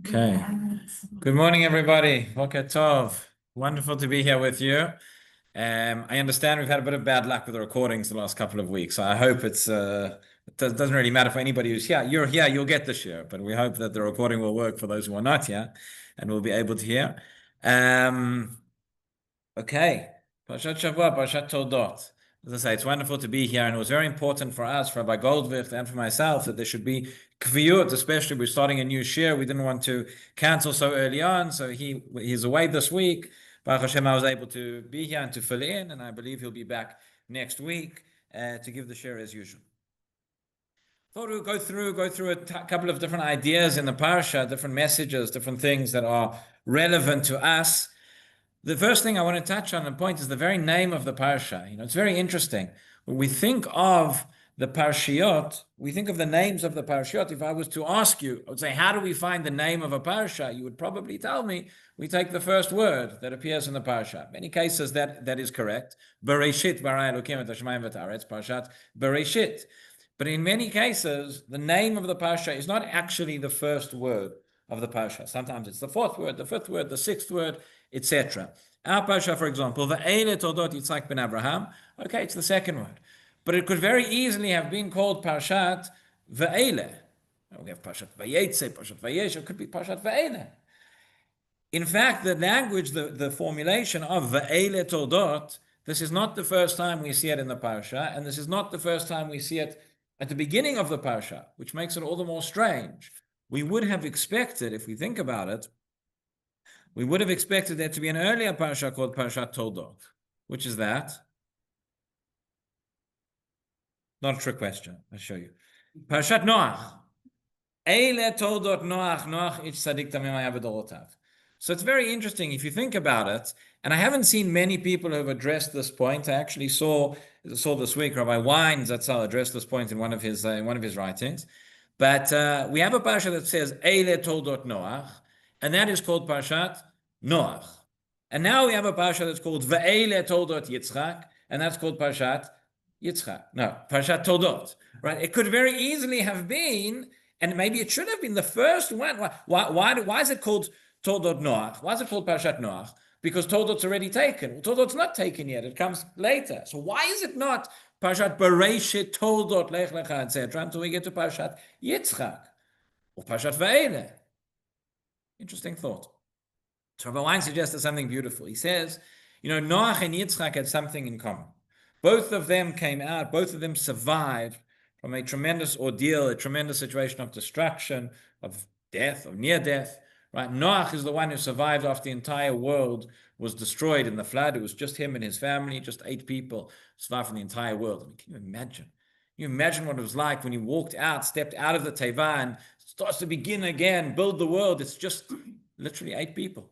Okay. Good morning, everybody. Boker Tov. Wonderful to be here with you. I understand we've had a bit of bad luck with the recordings the last couple of weeks. So I hope it doesn't really matter for anybody who's here. You're here, you'll get this year. But we hope that the recording will work for those who are not here and will be able to hear. Okay. Parashat Shavua, Parashat Toledot. As I say, it's wonderful to be here, and it was very important for us, for Rabbi Goldwicht and for myself, that there should be kviyut, especially we're starting a new shiur. We didn't want to cancel so early on, so he's away this week. Baruch Hashem, I was able to be here and to fill in, and I believe he'll be back next week to give the shiur as usual. Thought we'll go through a couple of different ideas in the parasha, different messages, different things that are relevant to us. The first thing I want to touch on, the point, is the very name of the parasha. It's very interesting. When we think of the parashiyot, we think of the names of the parashiyot. If I was to ask you, I would say, how do we find the name of a parasha? You would probably tell me, we take the first word that appears in the parasha. In many cases, that is correct. Bereshit bara Elokim et hashamayim v'ta'aretz, parashat Bereshit. But in many cases, the name of the parasha is not actually the first word of the parasha. Sometimes it's the fourth word, the fifth word, the sixth word, etc. Our parasha, for example, Ve'ele Toledot Yitzchak ben Abraham. Okay, it's the second word, but it could very easily have been called Parashat Ve'ele. We have Parashat Vayetze, Parashat Vayesh. It could be Parashat Ve'ele. In fact, the language, the formulation of Ve'ele Toledot, this is not the first time we see it in the parasha, and this is not the first time we see it at the beginning of the parasha, which makes it all the more strange. We would have expected, if we think about it, we would have expected there to be an earlier parasha called Parashat Toledot. Which is that? Not a trick question. I'll show you. Parashat Noach. Eile Toledot Noach, Noach ish tzadik tamim haya b'dorotav. So it's very interesting if you think about it, and I haven't seen many people who have addressed this point. I actually saw this week Rabbi Wein, zt'l, addressed this point in one of his writings. But we have a parasha that says Eile Toledot Noach, and that is called Parashat Noach. And now we have a parasha that's called Ve'ele Toledot Yitzchak, and that's called Parashat Yitzchak. No, Parashat Toledot. Right? It could very easily have been, and maybe it should have been the first one. Why is it called Toledot Noach? Why is it called Parashat Noach? Because Toledot's already taken. Well, Toledot's not taken yet. It comes later. So why is it not Parashat Bereshit, Toledot, Lech Lecha, etc., until we get to Parashat Yitzchak or Parashat Ve'ele? Interesting thought. So Rabbi Wein suggested something beautiful. He says, Noach and Yitzchak had something in common. Both of them came out, both of them survived from a tremendous ordeal, a tremendous situation of destruction, of death, of near death. Right? Noach is the one who survived after the entire world was destroyed in the flood. It was just him and his family, just 8 people survived from the entire world. I mean, can you imagine? You imagine what it was like when he stepped out of the teva and starts to begin again, build the world. It's just literally 8 people.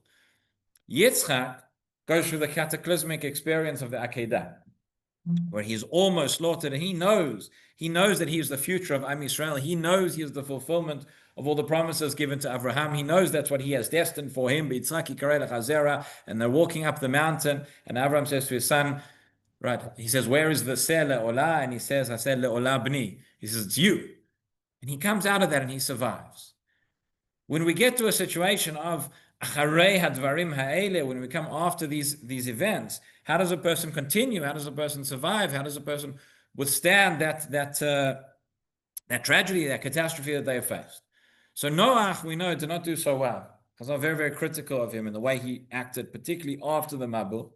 Yitzchak goes through the cataclysmic experience of the Akedah, where he's almost slaughtered, and he knows that he is the future of Am Yisrael. He knows he is the fulfillment of all the promises given to Abraham. He knows that's what he has destined for him. And they're walking up the mountain, and Abraham says to his son, right, he says, where is the seh le'olah? And he says, I said le'olah b'ni. He says, it's you. And he comes out of that and he survives. When we get to a situation of acharei hadvarim ha'ele, when we come after these events, how does a person continue? How does a person survive? How does a person withstand that tragedy, that catastrophe that they have faced? So Noach, we know, did not do so well, because I'm very, very critical of him in the way he acted, particularly after the Mabul.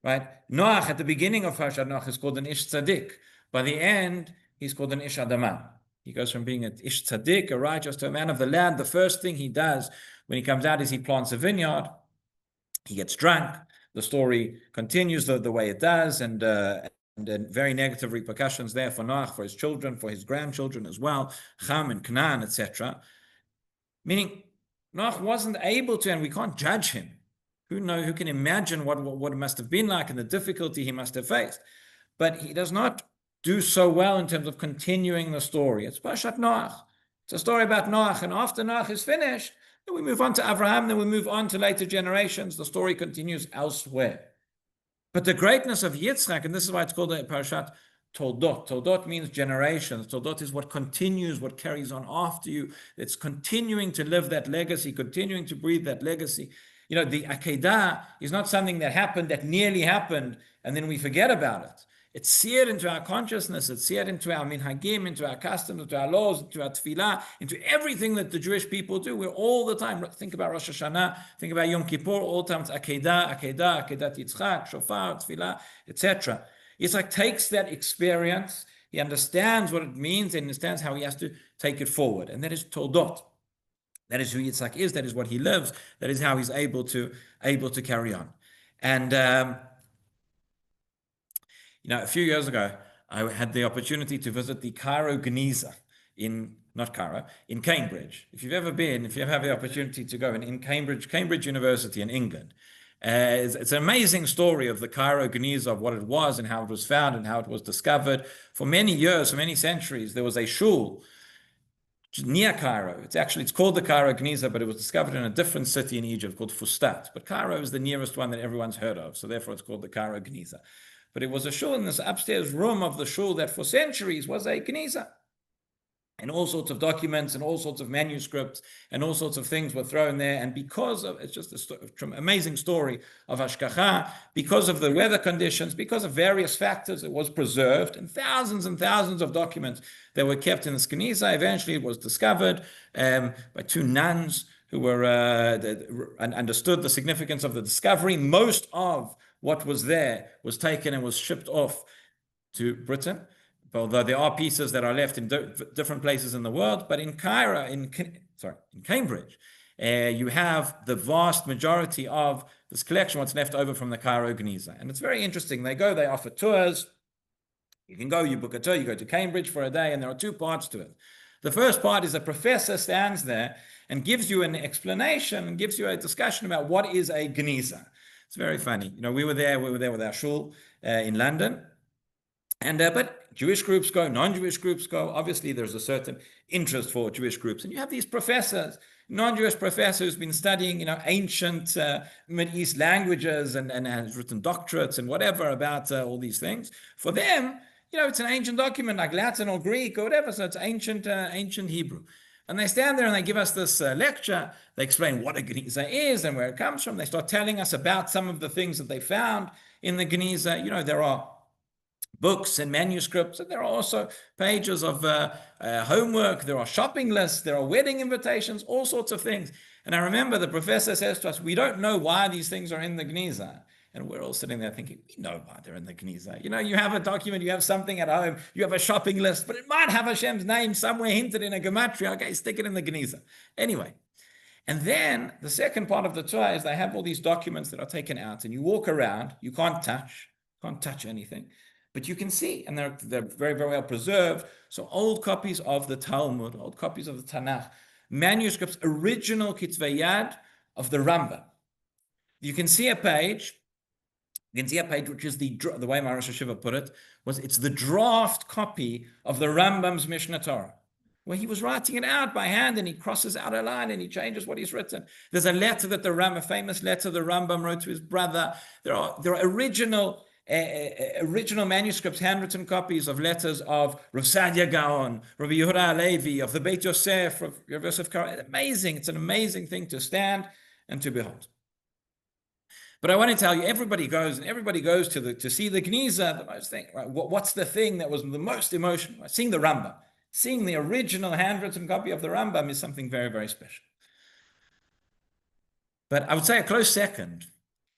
Right? Noach, at the beginning of Parashat Noach, is called an ish tzaddik. By the end, he's called an ish adamah. He goes from being an ish tzaddik, a righteous, to a man of the land. The first thing he does when he comes out is he plants a vineyard. He gets drunk. The story continues the way it does, and very negative repercussions there for Noach, for his children, for his grandchildren as well, Cham and Canaan, etc. Meaning, Noach wasn't able to, and we can't judge him. Who can imagine what it must have been like and the difficulty he must have faced? But he does not do so well in terms of continuing the story. It's Parashat Noach. It's a story about Noach, and after Noach is finished, then we move on to Abraham, then we move on to later generations. The story continues elsewhere. But the greatness of Yitzchak, and this is why it's called a Parashat Toldot. Toldot means generations. Toldot is what continues, what carries on after you. It's continuing to live that legacy, continuing to breathe that legacy. The Akedah is not something that happened, that nearly happened, and then we forget about it. It's seared into our consciousness, it's seared into our minhagim, into our customs, into our laws, into our tefillah, into everything that the Jewish people do. We're all the time, think about Rosh Hashanah, think about Yom Kippur, all the time it's Akedah, Akedat Yitzchak, Shofar, tefillah, etc. Yitzchak takes that experience, he understands what it means, and understands how he has to take it forward. And that is Toldot. That is who Yitzchak is, that is what he lives, that is how he's able to carry on. And a few years ago, I had the opportunity to visit the Cairo Geniza in Cambridge. If you ever have the opportunity to go in Cambridge University in England, it's an amazing story of the Cairo Geniza, of what it was and how it was found and how it was discovered. For many years, for many centuries, there was a shul near Cairo. It's called the Cairo Geniza, but it was discovered in a different city in Egypt called Fustat. But Cairo is the nearest one that everyone's heard of, so therefore it's called the Cairo Geniza. But it was a shul in this upstairs room of the shul that for centuries was a Geniza. And all sorts of documents and all sorts of manuscripts and all sorts of things were thrown there. And because of, it's just an amazing story of Hashgacha, because of the weather conditions, because of various factors, it was preserved. And thousands of documents that were kept in this Geniza. Eventually it was discovered by two nuns who were understood the significance of the discovery. Most of what was there was taken and was shipped off to Britain, although there are pieces that are left in different places in the world. But in Cambridge, you have the vast majority of this collection, what's left over from the Cairo Geniza. And it's very interesting. They offer tours. You can go, you book a tour, you go to Cambridge for a day, and there are two parts to it. The first part is a professor stands there and gives you an explanation and gives you a discussion about what is a Geniza. It's very funny. We were there with our shul in London. But Jewish groups go, non-Jewish groups go. Obviously, there's a certain interest for Jewish groups. And you have these professors, non-Jewish professors who've been studying, ancient Middle East languages and has written doctorates and whatever about all these things. For them, it's an ancient document like Latin or Greek or whatever. So it's ancient Hebrew. And they stand there and they give us this lecture. They explain what a Geniza is and where it comes from. They start telling us about some of the things that they found in the Geniza. There are books and manuscripts, and there are also pages of homework, there are shopping lists, there are wedding invitations, all sorts of things. And I remember the professor says to us, we don't know why these things are in the Geniza. And we're all sitting there thinking, we know why they're in the Geniza. You have a document, you have something at home, you have a shopping list, but it might have Hashem's name somewhere hinted in a gematria. Okay, stick it in the Geniza. Anyway, and then the second part of the tour is they have all these documents that are taken out, and you walk around, you can't touch anything. But you can see, and they're very, very well preserved. So old copies of the Talmud, old copies of the Tanakh, manuscripts, original Kitzvei Yad of the Rambam. You can see a page. Which is the way my Rosh Hashiva put it, it's the draft copy of the Rambam's Mishnah Torah, where he was writing it out by hand, and he crosses out a line and he changes what he's written. There's a letter that a famous letter the Rambam wrote to his brother. There are original manuscripts, handwritten copies of letters of Rav Sadia Gaon, Rabbi Yehuda Halevi, of the Beit Yosef, of Rav Yosef Karo. Amazing. It's an amazing thing to stand and to behold. But I want to tell you, everybody goes to see the Geniza, the most thing. Right? What's the thing that was the most emotional? Seeing the Rambam. Seeing the original handwritten copy of the Rambam is something very, very special. But I would say a close second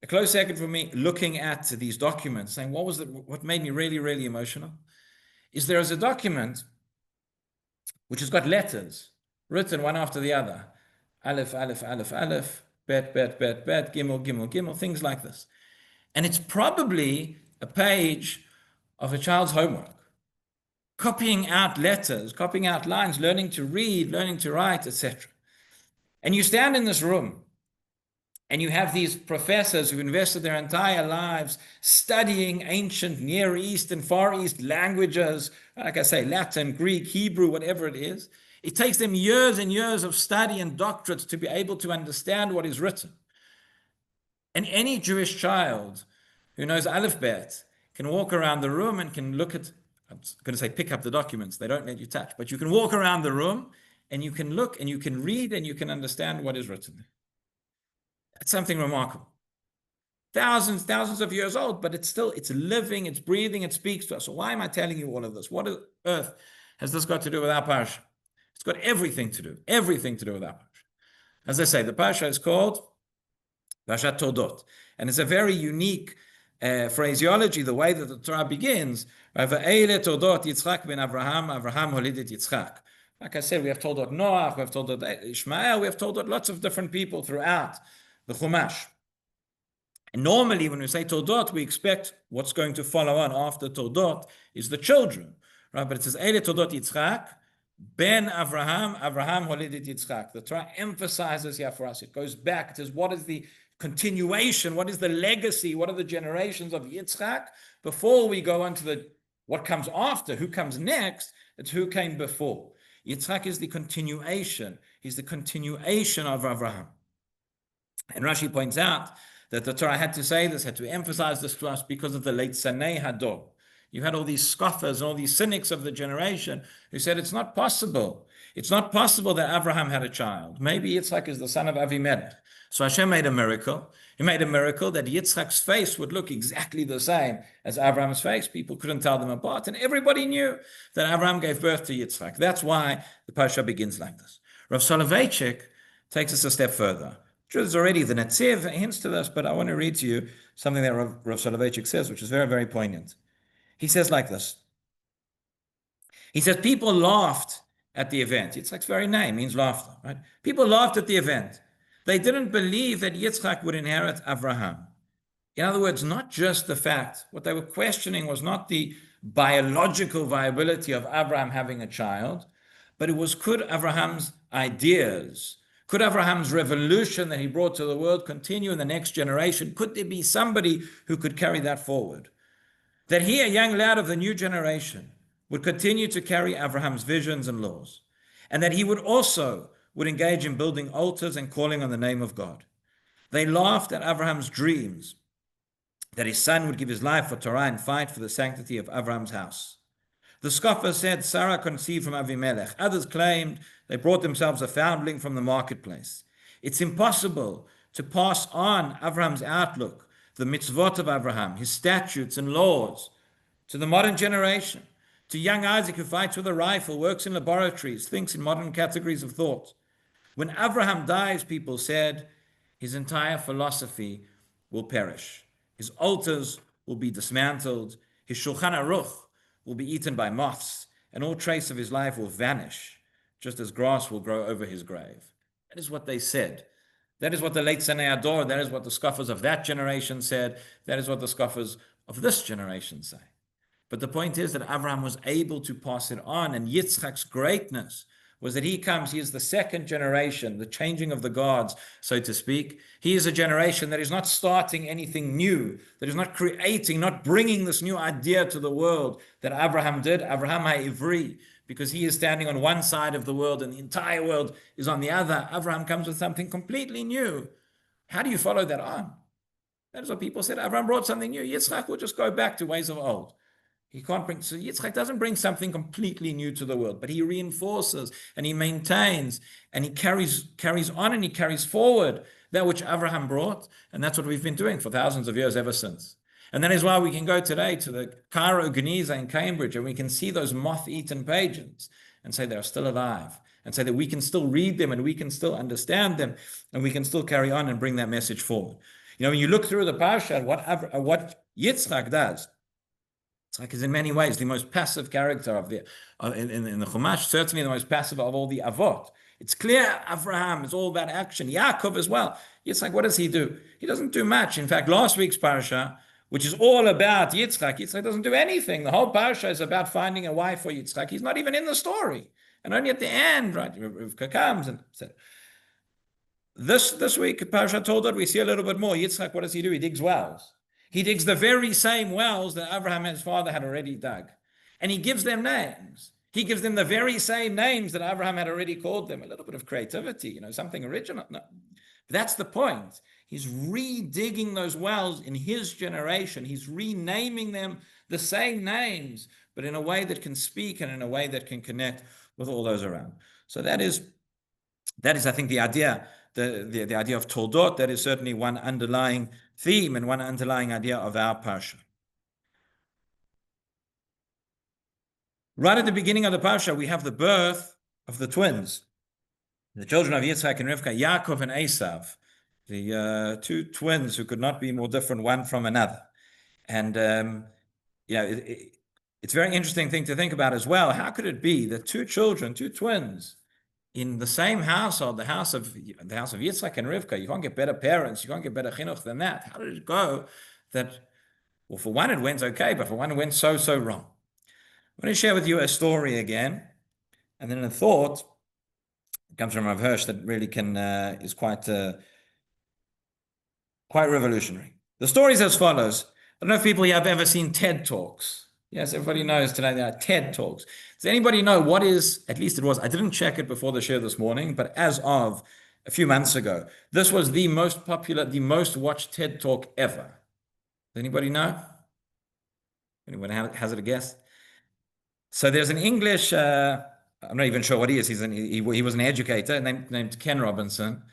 for me, looking at these documents, saying what made me really, really emotional, is there is a document which has got letters written one after the other. Aleph, Aleph, Aleph, Aleph, Bet, Bet, Bet, Bet, Gimel, Gimel, Gimel, things like this. And it's probably a page of a child's homework. Copying out letters, copying out lines, learning to read, learning to write, etc. And you stand in this room, and you have these professors who've invested their entire lives studying ancient Near East and Far East languages, like I say, Latin, Greek, Hebrew, whatever it is. It takes them years and years of study and doctorates to be able to understand what is written. And any Jewish child who knows Aleph Bet can walk around the room and can look at I'm going to say pick up the documents. They don't let you touch, but you can walk around the room and you can look and you can read and you can understand what is written. It's something remarkable. Thousands of years old, but it's living, it's breathing, it speaks to us. So why am I telling you all of this? What on earth has this got to do with our parasha? It's got everything to do with our parasha. As I say, the parasha is called Parashat Toledot, and it's a very unique phraseology, the way that the Torah begins. Toledot Yitzchak ben Avraham holidit Yitzchak. Like I said, we have Toledot Noach, we have Toledot Ishmael, we have Toledot lots of different people throughout the Chumash. And normally, when we say Toledot, we expect what's going to follow on after Toledot is the children, right? But it says Eile Toledot Yitzchak ben Avraham holidit Yitzchak. The Torah emphasizes here for us. It goes back. It says, what is the continuation? What is the legacy? What are the generations of Yitzchak? Before we go on to what comes after, who comes next, it's who came before. Yitzchak is the continuation. He's the continuation of Avraham. And Rashi points out that the Torah had to say this, had to emphasize this to us because of the late Sanei Hador. You had all these scoffers and all these cynics of the generation who said it's not possible. It's not possible that Avraham had a child. Maybe Yitzchak is the son of Avimelech. So Hashem made a miracle. He made a miracle that Yitzchak's face would look exactly the same as Avraham's face. People couldn't tell them apart. And everybody knew that Avraham gave birth to Yitzchak. That's why the Parashah begins like this. Rav Soloveitchik takes us a step further. There's already the Netziv hints to this, but I want to read to you something that Rav Soloveitchik says, which is very, very poignant. He says like this. He says, people laughed at the event. Yitzchak's very name means laughter, right? People laughed at the event. They didn't believe that Yitzchak would inherit Avraham. In other words, not just the fact, what they were questioning was not the biological viability of Avraham having a child, but it was, could Avraham's ideas, could Abraham's revolution that he brought to the world continue in the next generation? Could there be somebody who could carry that forward? That he, a young lad of the new generation, would continue to carry Abraham's visions and laws, and that he would engage in building altars and calling on the name of God. They laughed at Abraham's dreams, that his son would give his life for Torah and fight for the sanctity of Abraham's house. The scoffers said Sarah conceived from Avimelech. Others claimed they brought themselves a foundling from the marketplace. It's impossible to pass on Abraham's outlook, the mitzvot of Abraham, his statutes and laws, to the modern generation, to young Isaac who fights with a rifle, works in laboratories, thinks in modern categories of thought. When Abraham dies, people said, his entire philosophy will perish. His altars will be dismantled. His Shulchan Aruch will be eaten by moths, and all trace of his life will vanish, just as grass will grow over his grave. That is what they said. That is what the late Sanei Ador, that is what the scoffers of that generation said. That is what the scoffers of this generation say. But the point is that Abraham was able to pass it on, and Yitzchak's greatness was that he is the second generation, the changing of the guards, so to speak. He is a generation that is not starting anything new, that is not creating, not bringing this new idea to the world that Abraham did, Abraham HaIvri, because he is standing on one side of the world and the entire world is on the other. Abraham comes with something completely new. How do you follow that on? That is what people said. Abraham brought something new. Yitzchak will just go back to ways of old. He can't bring, so Yitzchak doesn't bring something completely new to the world, but he reinforces and he maintains and he carries on and he carries forward that which Abraham brought. And that's what we've been doing for thousands of years ever since. And that is why we can go today to the Cairo Geniza in Cambridge and we can see those moth-eaten pages and say they're still alive and say that we can still read them and we can still understand them and we can still carry on and bring that message forward. You know, when you look through the Parashah, what Yitzchak does, Yitzchak is in many ways the most passive character of in the Chumash, certainly the most passive of all the Avot. It's clear Avraham is all about action. Yaakov as well. Yitzchak, what does he do? He doesn't do much. In fact, last week's Parashah, which is all about Yitzchak doesn't do anything. The whole Parashah is about finding a wife for Yitzchak. He's not even in the story. And only at the end, right, Rivka comes and said, this week, Parashah Toledot, we see a little bit more. Yitzchak, what does he do? He digs wells. He digs the very same wells that Abraham and his father had already dug. And he gives them names. He gives them the very same names that Abraham had already called them. A little bit of creativity, something original. No. That's the point. He's redigging those wells in his generation. He's renaming them the same names but in a way that can speak and in a way that can connect with all those around. So that is, I think, the idea, the idea of Toledot. That is certainly one underlying theme and one underlying idea of our Parsha. Right at the beginning of the Parsha, we have the birth of the twins, the children of Yitzhak and Rivka, Yaakov and Esav, the two twins who could not be more different one from another. And it's a very interesting thing to think about as well. How could it be that two children, two twins, in the same household, the house of Yitzhak and Rivka, you can't get better parents, you can't get better chinuch than that? How did it go that, well, for one it went okay, but for one it went so wrong? I'm going to share with you a story again, and then a thought. It comes from Rav Hirsch that really is quite revolutionary. The story is as follows. I don't know if people here have ever seen TED Talks. Yes, everybody knows today there are TED Talks. Does anybody know what is, at least it was, I didn't check it before the share this morning, but as of a few months ago, this was the most popular, the most watched TED Talk ever. Does anybody know? Anyone has it a guess? So there's an English, I'm not even sure what he is. He was an educator named Ken Robinson,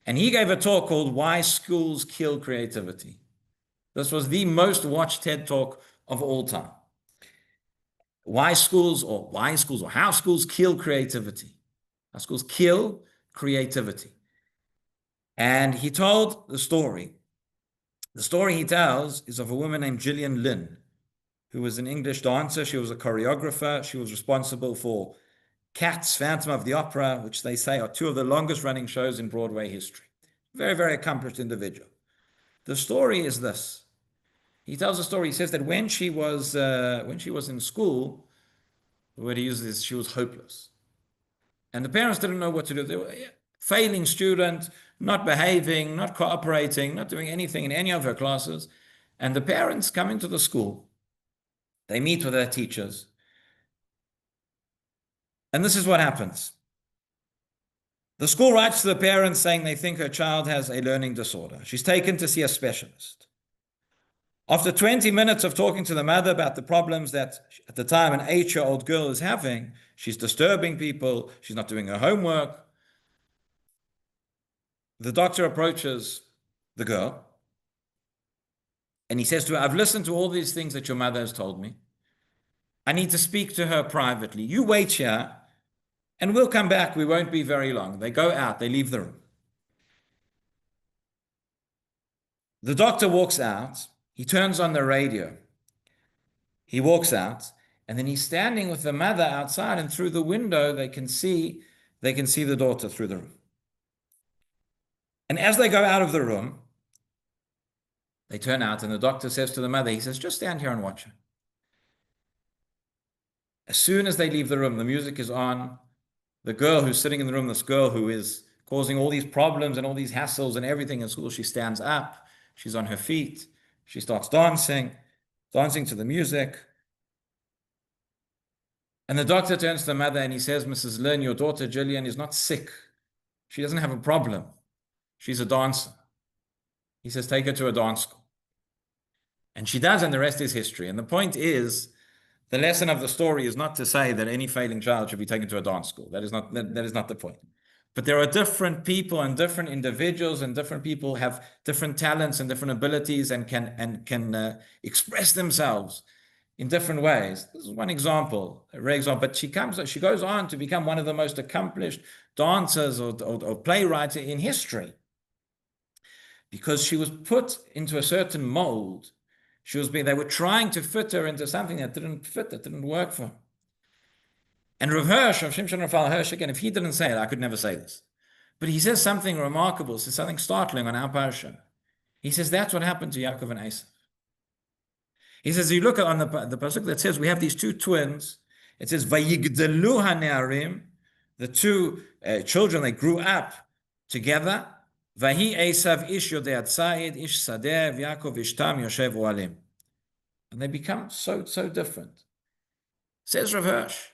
and he gave a talk called "Why Schools Kill Creativity." This was the most watched TED Talk of all time. How schools kill creativity. How schools kill creativity. And he told the story. The story he tells is of a woman named Gillian Lynn, who was an English dancer. She was a choreographer. She was responsible for Cats, Phantom of the Opera, which they say are two of the longest running shows in Broadway history. Very, very accomplished individual. The story is this. He tells a story. He says that when she was in school, the word he uses is she was hopeless. And the parents didn't know what to do. They were failing student, not behaving, not cooperating, not doing anything in any of her classes. And the parents come into the school. They meet with their teachers. And this is what happens. The school writes to the parents saying they think her child has a learning disorder. She's taken to see a specialist. After 20 minutes of talking to the mother about the problems that at the time an 8-year-old girl is having, she's disturbing people, she's not doing her homework. The doctor approaches the girl and he says to her, I've listened to all these things that your mother has told me. I need to speak to her privately. You wait here and we'll come back. We won't be very long. They go out, they leave the room. The doctor walks out. He turns on the radio. He walks out, and then he's standing with the mother outside, and through the window they can see the daughter through the room. And as they go out of the room, they turn out, and the doctor says to the mother, he says, just stand here and watch her. As soon as they leave the room, the music is on. The girl who's sitting in the room, this girl who is causing all these problems and all these hassles and everything in school, she stands up, she's on her feet. She starts dancing to the music. And the doctor turns to the mother and he says, Mrs. Lynn, your daughter Gillian is not sick. She doesn't have a problem. She's a dancer. He says, take her to a dance school. And she does, and the rest is history. And the point is, the lesson of the story is not to say that any failing child should be taken to a dance school. That is not the point. But there are different people and different individuals, and different people have different talents and different abilities and can express themselves in different ways. This is one example, a rare example. But she goes on to become one of the most accomplished dancers or playwrights in history, because she was put into a certain mold. They were trying to fit her into something that didn't fit, that didn't work for her. And Rav Hirsch, Rav Shimshon Raphael Hirsch, again, if he didn't say it, I could never say this. But he says something remarkable, says something startling on our Parashah. He says that's what happened to Yaakov and Esav. He says, you look on the pasuk that says we have these two twins. It says, Vayigdalu hanearim, the two children, they grew up together. Vahi Esav ish yodei tzayid, ish sadeh, Yaakov ishtam yoshev oalim. And they become so different. Says Rav Hirsch,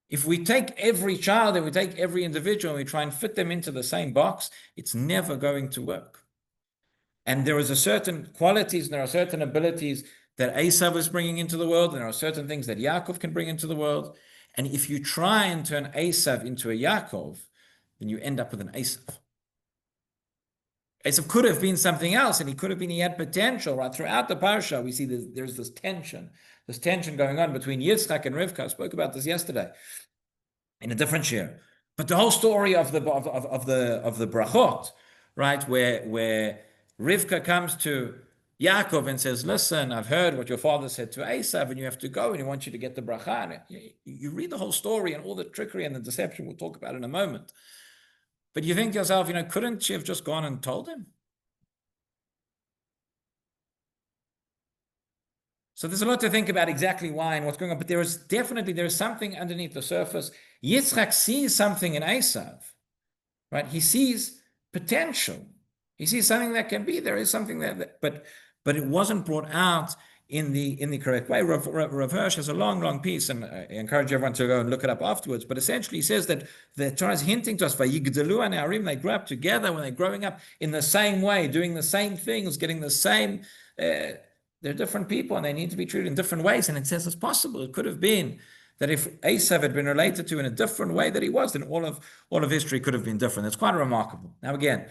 if we take every child and we take every individual and we try and fit them into the same box, it's never going to work. And there is a certain qualities and there are certain abilities that Esav was bringing into the world, and there are certain things that Yaakov can bring into the world. And if you try and turn Esav into a Yaakov, then you end up with an Esav. Esav could have been something else, and he had potential. Right throughout the Parashah, we see there's this tension going on between Yitzchak and Rivka. I spoke about this yesterday in a different shiur. But the whole story of the brachot, right, where Rivka comes to Yaakov and says, "Listen, I've heard what your father said to Esav, and you have to go, and he wants you to get the bracha." And you read the whole story and all the trickery and the deception. We'll talk about in a moment. But you think to yourself, couldn't she have just gone and told him? So there's a lot to think about exactly why and what's going on. But there is something underneath the surface. Yitzchak sees something in Esav, right? He sees potential. He sees something that can be. There is something that but it wasn't brought out in the correct way. Rav Hirsch has a long piece, and I encourage everyone to go and look it up afterwards. But essentially, he says that the Torah is hinting to us, "Vayigdalu ha'ne'arim," they grow up together when they're growing up in the same way, doing the same things, getting the same. They're different people, and they need to be treated in different ways. And it says it's possible. It could have been that if Esav had been related to in a different way that he was, then all of history could have been different. That's quite remarkable. Now, again,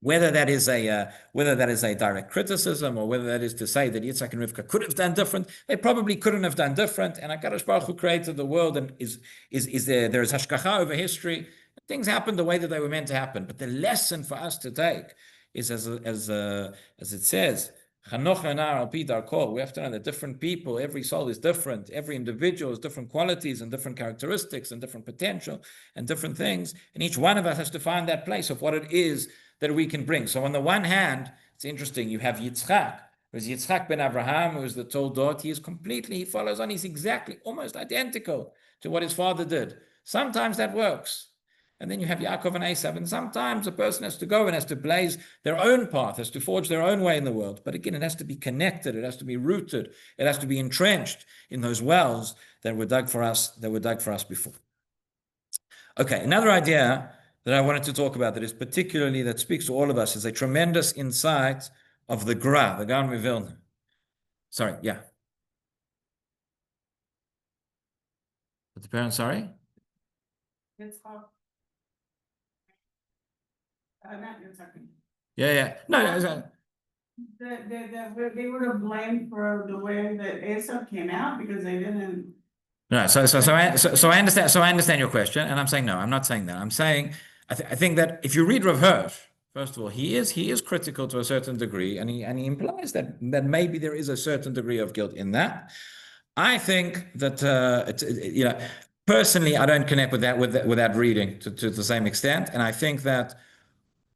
whether that is a direct criticism, or whether that is to say that Yitzchak and Rivka could have done different, they probably couldn't have done different. And HaKadosh Baruch Hu created the world, and is there is hashgacha over history. Things happen the way that they were meant to happen. But the lesson for us to take is as it says, Chanoch lenar al pi darko. We have to know that different people, every soul is different. Every individual has different qualities and different characteristics and different potential and different things. And each one of us has to find that place of what it is that we can bring. So on the one hand, it's interesting, you have Yitzchak. Whereas Yitzchak ben Abraham, who is the Toledot, he follows on, he's exactly, almost identical to what his father did. Sometimes that works. And then you have Yaakov and Esav, and sometimes a person has to go and has to blaze their own path, has to forge their own way in the world. But again, it has to be connected, it has to be rooted, it has to be entrenched in those wells that were dug for us before. Okay, another idea that I wanted to talk about that speaks to all of us is a tremendous insight of the Gra, the Gaon Vilna. Sorry, yeah. But the parents, sorry? It's called. Yeah. No. They were to blame for the way that Esav came out because they didn't. No, so I understand. So I understand your question, and I'm saying no. I'm not saying that. I'm saying I think that if you read Rav Hirsch, first of all, he is critical to a certain degree, and he implies that maybe there is a certain degree of guilt in that. I think that personally, I don't connect with that reading to the same extent, and I think that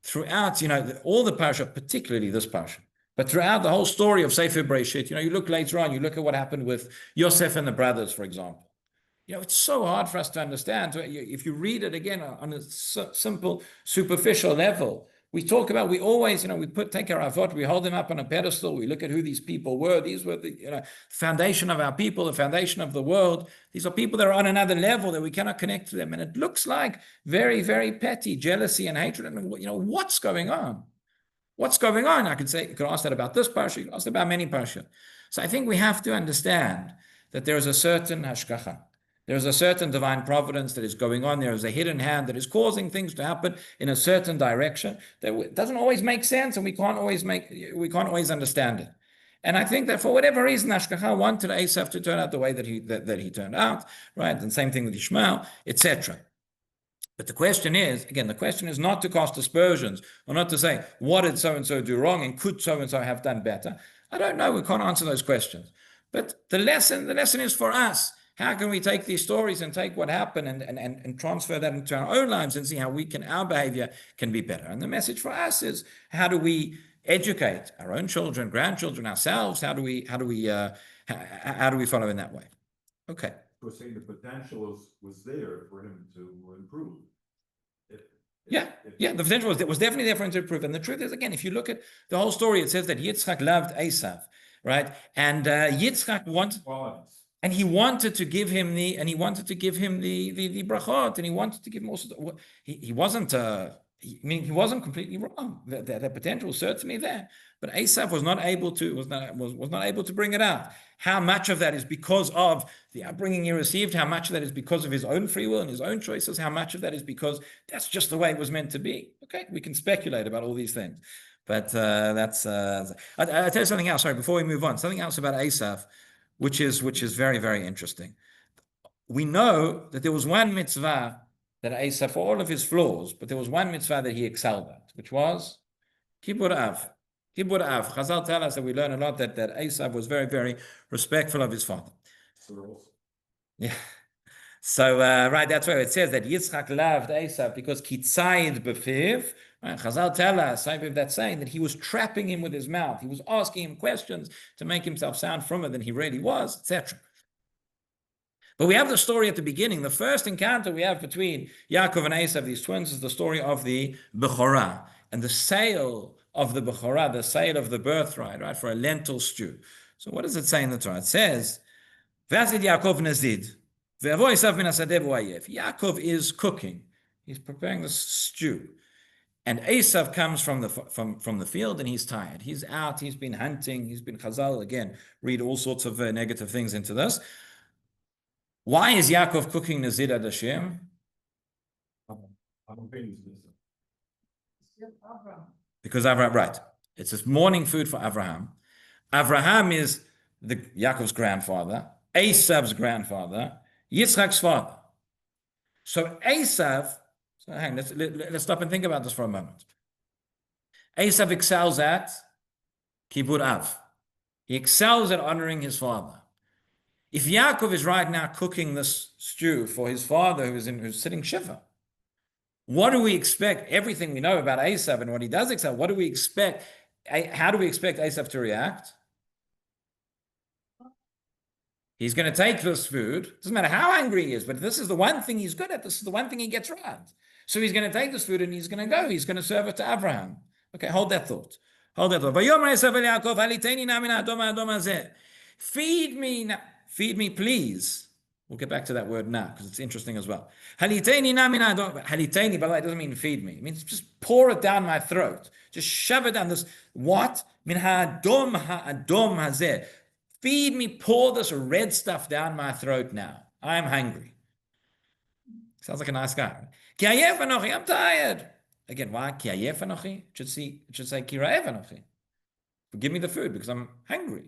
throughout, all the Parashah, particularly this Parashah, but throughout the whole story of Sefer Bereshit, you look later on, you look at what happened with Yosef and the brothers, for example. It's so hard for us to understand. If you read it again on a simple, superficial level, we always, take our avot, we hold them up on a pedestal, we look at who these people were. These were the foundation of our people, the foundation of the world. These are people that are on another level that we cannot connect to them. And it looks like very, very petty jealousy and hatred. And what's going on? What's going on? I could ask that about this Parashah, you could ask that about many Parashah. So I think we have to understand that there is a certain hashgacha. There is a certain divine providence that is going on. There is a hidden hand that is causing things to happen in a certain direction that doesn't always make sense, and we can't always understand it. And I think that for whatever reason, Hashgacha wanted Esav to turn out the way that he turned out, right? And same thing with Ishmael, etc. But the question is not to cast aspersions or not to say, what did so-and-so do wrong and could so-and-so have done better? I don't know. We can't answer those questions. But the lesson is for us. How can we take these stories and take what happened and transfer that into our own lives and see how our behavior can be better? And the message for us is, how do we educate our own children, grandchildren, ourselves? How do we follow in that way? Okay. So saying the potential was there for him to improve. The potential was definitely there for him to improve. And the truth is, again, if you look at the whole story, it says that Yitzchak loved Esav, right? And Yitzchak wanted. And he wanted to give him the brachot, and he wanted to give him also. He I mean, he wasn't completely wrong. The potential was certainly there, but Esav was not able to bring it out. How much of that is because of the upbringing he received? How much of that is because of his own free will and his own choices? How much of that is because that's just the way it was meant to be? Okay, we can speculate about all these things, but I'll tell you something else. Sorry, before we move on, something else about Esav, which is very, very interesting. We know that there was one mitzvah that Esav, for all of his flaws, but there was one mitzvah that he excelled at, which was Kibbur Av. Kibbur Av. Chazal tell us that we learn a lot that Esav was very, very respectful of his father. Yeah. So, right, that's where it says that Yitzchak loved Esav because Kitzayid Befiv. Right? Chazal tell us, that's saying that he was trapping him with his mouth. He was asking him questions to make himself sound firmer than he really was, etc. But we have the story at the beginning. The first encounter we have between Yaakov and Esav, these twins, is the story of the Bechorah and the sale of the Bechorah, the sale of the birthright, right, for a lentil stew. So what does it say in the Torah? It says, V'azid Yaakov nazid, ve'avo Esav min hasadeh v'ayef. Yaakov is cooking. He's preparing the stew. And Esav comes from the field and he's tired. He's out, he's been hunting, he's been Chazal, again, read all sorts of negative things into this. Why is Yaakov cooking Nazir ad Hashem? Because Avraham, right. It's this morning food for Avraham. Avraham is Yaakov's grandfather, Esav's grandfather, Yitzchak's father. So Esav, hang on, let's stop and think about this for a moment. Esav excels at Kibbur Av. He excels at honoring his father. If Yaakov is right now cooking this stew for his father who's sitting shiva, what do we expect? Everything we know about Esav and what he does excel, what do we expect? How do we expect Esav to react? He's going to take this food. Doesn't matter how angry he is, but this is the one thing he's good at. This is the one thing he gets right. So he's going to take this food and he's going to go. He's going to serve it to Abraham. Okay, hold that thought. Hold that thought. Feed me now. Feed me, please. We'll get back to that word now because it's interesting as well. Haliteini, by the way, it doesn't mean feed me. It means just pour it down my throat. Just shove it down. This what? Min ha'adom hazeh. Feed me, pour this red stuff down my throat now. I'm hungry. Sounds like a nice guy. Ki ayef anochi, I'm tired. Again, why? Ki ayef anochi? It should say ki ra'ev anochi. Give me the food because I'm hungry.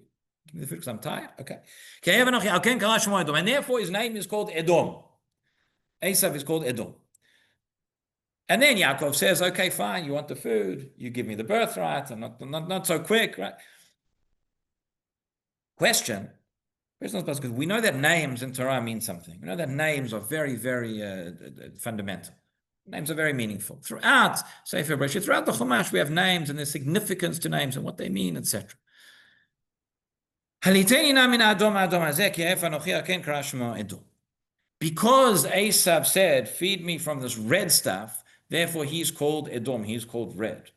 Give me the food because I'm tired. Okay. And therefore his name is called Edom. Esav is called Edom. And then Yaakov says, okay, fine, you want the food, you give me the birthright, and not so quick, right? Question because we know that names in Torah mean something. We know that names are very, very fundamental. Names are very meaningful. Throughout Sefer Bereshit, throughout the Chumash, we have names and there's significance to names and what they mean, etc. Because Esav said, feed me from this red stuff, therefore he's called Edom, he's called red.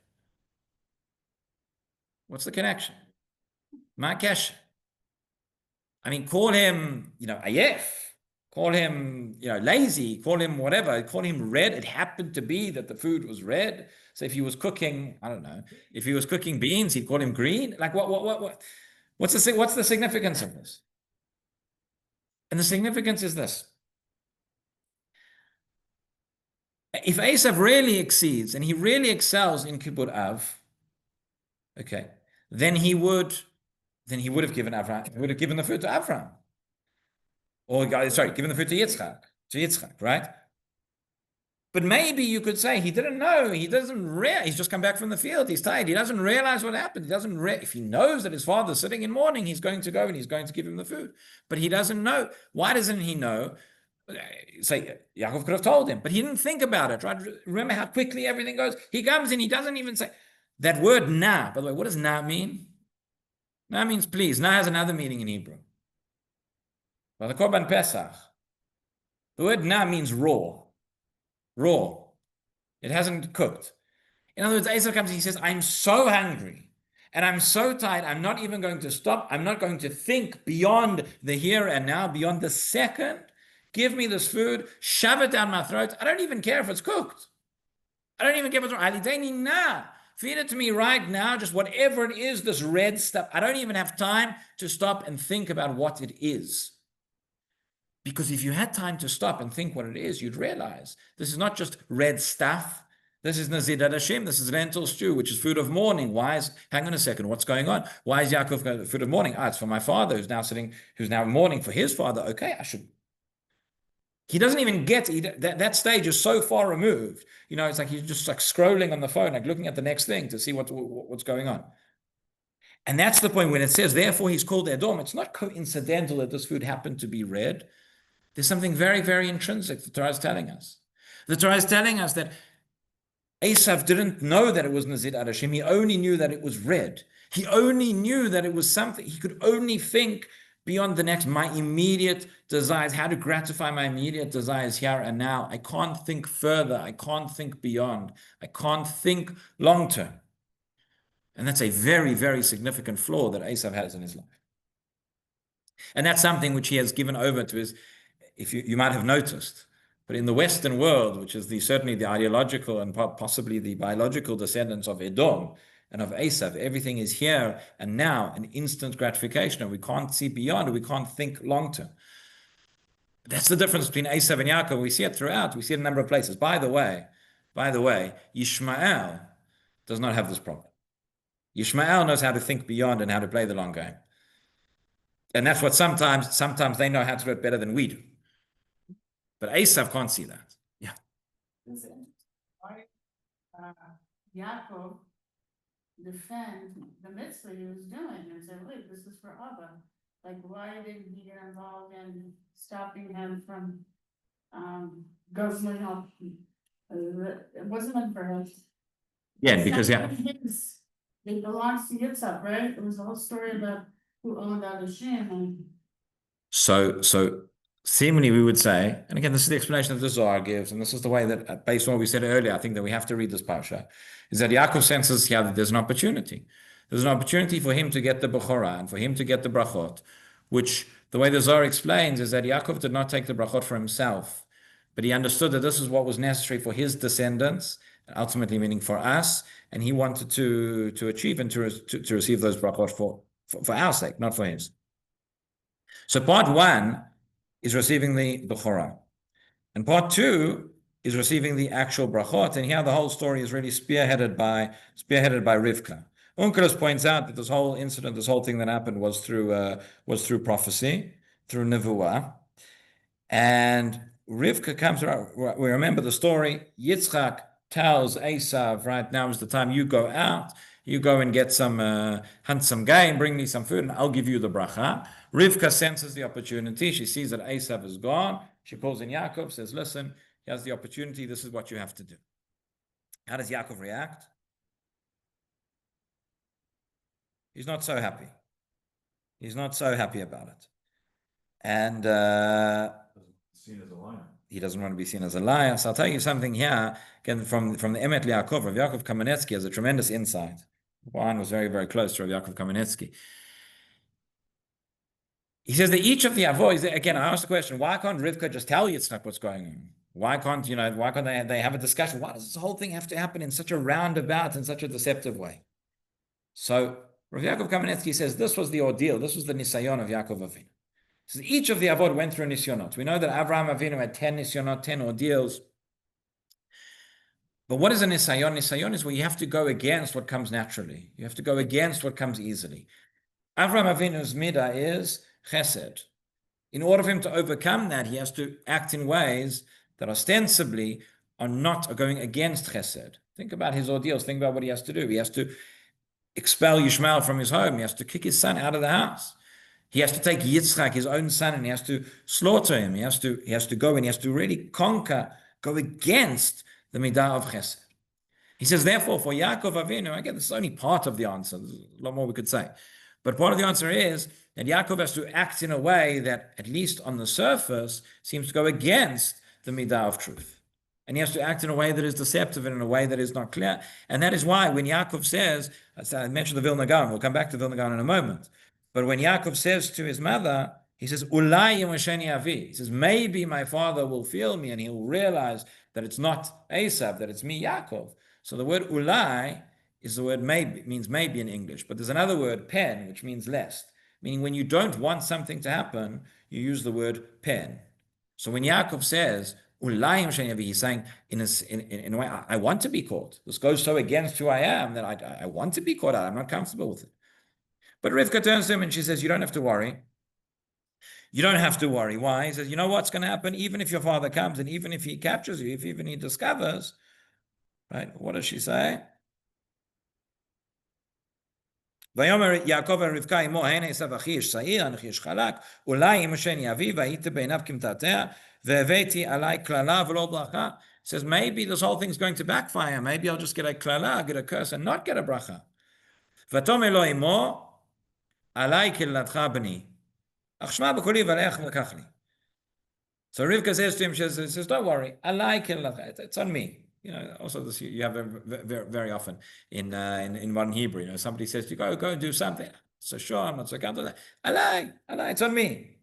What's the connection? Ma'kesh. I mean, call him, ayef, call him, lazy, call him whatever, call him red. It happened to be that the food was red. So if he was cooking, I don't know, if he was cooking beans, he'd call him green. Like what? What's the significance of this? And the significance is this. If Esav really exceeds and he really excels in Kibbur Av, okay, then he would have given Avraham, he would have given the food to Avraham. Or, given the food to Yitzchak, right? But maybe you could say he didn't know, he's just come back from the field, he's tired, he doesn't realize what happened, if he knows that his father's sitting in mourning, he's going to go and he's going to give him the food. But he doesn't know. Why doesn't he know? Say, Yaakov could have told him, but he didn't think about it, right? Remember how quickly everything goes? He comes and he doesn't even say, that word na, by the way, what does na mean? Na means please. Na has another meaning in Hebrew. By the Korban Pesach, the word na means raw. Raw. It hasn't cooked. In other words, Esav comes and he says, I'm so hungry and I'm so tired, I'm not even going to stop. I'm not going to think beyond the here and now, beyond the second. Give me this food, shove it down my throat. I don't even care if it's cooked. I don't even care what's wrong. Feed it to me right now, just whatever it is, this red stuff. I don't even have time to stop and think about what it is. Because if you had time to stop and think what it is, you'd realize this is not just red stuff. This is Nazir Hashem. This is lentil stew, which is food of mourning. Hang on a second, what's going on? Why is Yaakov going food of mourning? It's for my father who's now mourning for his father. Okay, he doesn't even get that stage is so far removed. It's like he's just like scrolling on the phone, like looking at the next thing to see what's going on. And that's the point when it says, therefore he's called Edom. It's not coincidental that this food happened to be red. There's something very, very intrinsic the Torah is telling us. The Torah is telling us that Esav didn't know that it was Nazir Adashim. He only knew that it was red. He only knew that it was something. He could only think beyond the next, my immediate desires, how to gratify my immediate desires here and now. I can't think further. I can't think beyond. I can't think long term. And that's a very, very significant flaw that Esav has in his life. And that's something which he has given over to his, if you might have noticed, but in the Western world, which is certainly the ideological and possibly the biological descendants of Edom and of Esav, everything is here and now, an instant gratification, and we can't see beyond, or we can't think long term. That's the difference between Esav and Yaakov. We see it throughout. We see it in a number of places. By the way, Yishmael does not have this problem. Yishmael knows how to think beyond and how to play the long game. And that's what sometimes they know how to do it better than we do. But Esav can't see that. Yeah. Why Yaakov defend the mitzvah he was doing and say, wait, this is for Abba. Like, why didn't he get involved in stopping him from guzzling up? It wasn't meant for him. Yeah, because It belongs to Yitzhak, right? It was the whole story about who owned Adashim and So seemingly we would say, and again, this is the explanation that the Zohar gives, and this is the way that, based on what we said earlier, I think that we have to read this Parashah, is that Yaakov senses here that there's an opportunity. There's an opportunity for him to get the Bechorah and for him to get the Brachot, which the way the Zohar explains is that Yaakov did not take the Brachot for himself, but he understood that this is what was necessary for his descendants, ultimately meaning for us, and he wanted to achieve and to receive those Brachot for our sake, not for his. So part one is receiving the Bechorah. And part two is receiving the actual brachot. And here the whole story is really spearheaded by Rivka. Onkelos points out that this whole incident, this whole thing that happened was through prophecy, through nevuah. And Rivka comes around. We remember the story. Yitzchak tells Esav, right now is the time you go out. You go and get hunt some game, bring me some food, and I'll give you the bracha. Rivka senses the opportunity. She sees that Esav is gone. She calls in Yaakov, says, listen, here's the opportunity. This is what you have to do. How does Yaakov react? He's not so happy. He's not so happy about it. And Seen as a liar. He doesn't want to be seen as a liar. So I'll tell you something here, again, from the Emet Yaakov. Rav Yaakov Kamenetsky has a tremendous insight. Wein was very, very close to Rav Yaakov Kamenetsky. He says that each of the avoys, again, I asked the question, why can't Rivka just tell Yitzchak what's going on? Why can't they have a discussion? Why does this whole thing have to happen in such a roundabout and such a deceptive way? So Rav Yaakov Kamenetsky says this was the ordeal. This was the nisayon of Yaakov Avinu. So each of the avod went through nisyonot. We know that Avraham Avinu had 10 nisyonot, 10 ordeals. But what is a nisayon? Nisayon is where you have to go against what comes naturally. You have to go against what comes easily. Avraham Avinu's midah is chesed. In order for him to overcome that, he has to act in ways that ostensibly are going against chesed. Think about his ordeals. Think about what he has to do. He has to expel Yishmael from his home. He has to kick his son out of the house. He has to take Yitzchak, his own son, and he has to slaughter him. He has to go and he has to really go against the midah of chesed. He says, therefore, for Yaakov Avinu, again, this is only part of the answer. There's a lot more we could say. But part of the answer is that Yaakov has to act in a way that, at least on the surface, seems to go against the midah of truth. And he has to act in a way that is deceptive and in a way that is not clear. And that is why when Yaakov says, I mentioned the Vilna Gaon, we'll come back to Vilna Gaon in a moment. But when Yaakov says to his mother, he says, Ulai Yemasheni Avi. He says, maybe my father will feel me and he'll realize that it's not Esav, that it's me, Yaakov. So the word ulai is the word maybe, means maybe in English, but there's another word, pen, which means lest, meaning when you don't want something to happen, you use the word pen. So when Yaakov says, ulayim she'yavi, he's saying, in a way, I want to be caught. This goes so against who I am that I want to be caught out. I'm not comfortable with it. But Rivka turns to him and she says, you don't have to worry. You don't have to worry. Why? He says, you know what's going to happen? Even if your father comes and even if he captures you, if even he discovers, right? What does she say? ויאמר יעקב אל רבקה אמו, הנה עשו אחי איש שעיר, אנוכי איש חלק, אולי אם השני אבי, והייתי בעיניו כמתעתע, והבאתי עליי קללה ולא ברכה. Says, maybe this whole thing's going to backfire. Maybe I'll just get a klala, get a curse, and not get a bracha. ותאמר לו אמו, עליי קללתך בני. אך שמע בקולי ולך ולקח לי. So Rivka says to him, she says, don't worry, עליי קללתך, it's on me. You know, also this you have very often in modern Hebrew. You know, somebody says to you, go and do something. So sure, I'm not so comfortable. Allah, it's on me.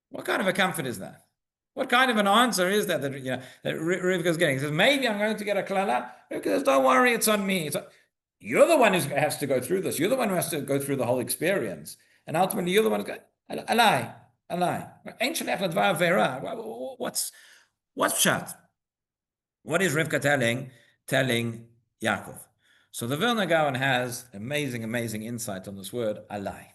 What kind of a comfort is that? What kind of an answer is that that Rivka's getting? He says, maybe I'm going to get a klala. Rivka says, don't worry, it's on me. You're the one who has to go through this. You're the one who has to go through the whole experience. And ultimately, you're the one who's going, Allah. What's pshat? What is Rivka telling Yaakov? So the Vilna Gaon has amazing insight on this word, alai.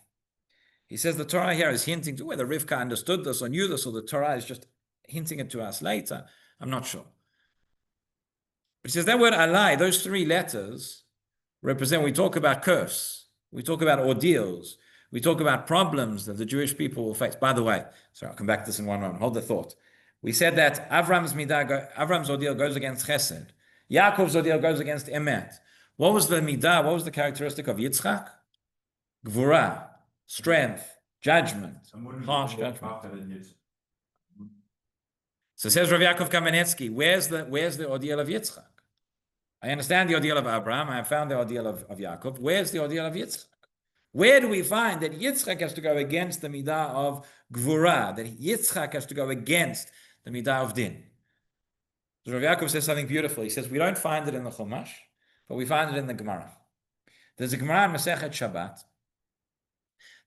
He says the Torah here is hinting to whether Rivka understood this or knew this, or the Torah is just hinting it to us later. I'm not sure. But he says that word alai, those three letters represent, we talk about curse, we talk about ordeals, we talk about problems that the Jewish people will face. By the way, sorry, I'll come back to this in one moment. Hold the thought. We said that Avram's ordeal goes against Chesed. Yaakov's ordeal goes against Emet. What was the midah? What was the characteristic of Yitzchak? Gvura, strength, judgment, harsh judgment. So says Rav Yaakov Kamenetsky, where's the ordeal of Yitzchak? I understand the ordeal of Abraham. I have found the ordeal of Yaakov. Where's the ordeal of Yitzchak? Where do we find that Yitzchak has to go against the midah of Gvura, that Yitzchak has to go against the midah of din? So Rav Yaakov says something beautiful. He says, we don't find it in the Chumash, but we find it in the Gemara. There's a Gemara in Masechet Shabbat.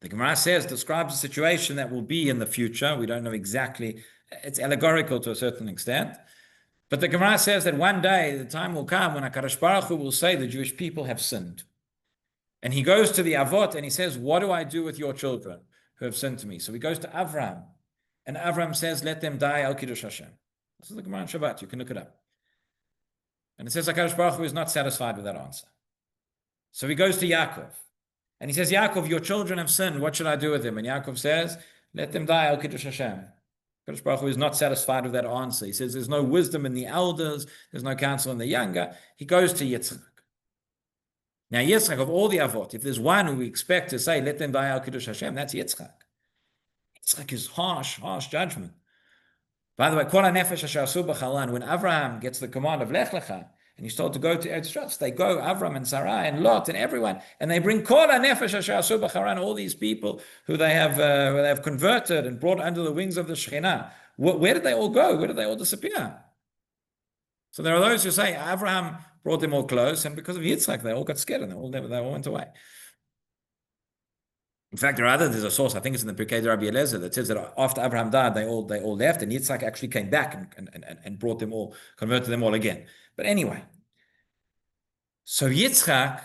The Gemara describes a situation that will be in the future. We don't know exactly. It's allegorical to a certain extent. But the Gemara says that one day, the time will come when HaKadosh Baruch Hu will say the Jewish people have sinned. And he goes to the Avot and he says, what do I do with your children who have sinned to me? So he goes to Avram. And Avram says, let them die, Al Kiddush Hashem. This is the Gemara in Shabbat. You can look it up. And it says HaKadosh Baruch Hu is not satisfied with that answer. So he goes to Yaakov. And he says, Yaakov, your children have sinned. What should I do with them? And Yaakov says, let them die, Al Kiddush Hashem. HaKadosh Baruch Hu is not satisfied with that answer. He says, there's no wisdom in the elders. There's no counsel in the younger. He goes to Yitzchak. Now, Yitzchak, of all the Avot, if there's one who we expect to say, let them die Al Kiddush Hashem, that's Yitzchak. Yitzchak is harsh judgment. By the way, Kol HaNefesh Asher Asu B'Chalan, when Avraham gets the command of Lech Lecha, and he's told to go to Eretz Yisrael, they go, Avram and Sarai and Lot and everyone, and they bring Kol HaNefesh Asher Asu B'Chalan, all these people who they have converted and brought under the wings of the Shekhinah. Where did they all go? Where did they all disappear? So there are those who say, Avraham brought them all close, and because of Yitzchak, they all got scared and they all went away. In fact, there's a source, I think it's in the Pirkei Rabbi Eliezer, that says that after Abraham died, they all left, and Yitzchak actually came back and brought them all, converted them all again. But anyway, so Yitzchak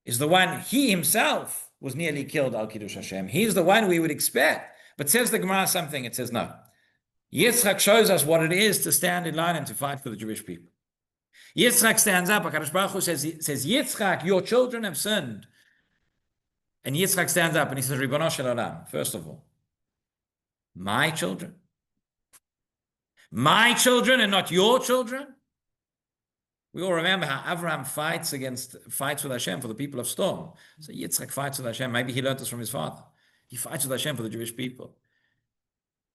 is the one, he himself was nearly killed, Al Kiddush Hashem. He's the one we would expect. But says the Gemara something, it says no. Yitzchak shows us what it is to stand in line and to fight for the Jewish people. Yitzchak stands up, HaKadosh Baruch Hu says, Yitzchak, your children have sinned. And Yitzchak stands up and he says, Ribono shel olam, first of all, my children and not your children. We all remember how Avraham fights with Hashem for the people of Storm. So Yitzchak fights with Hashem. Maybe he learned this from his father. He fights with Hashem for the Jewish people.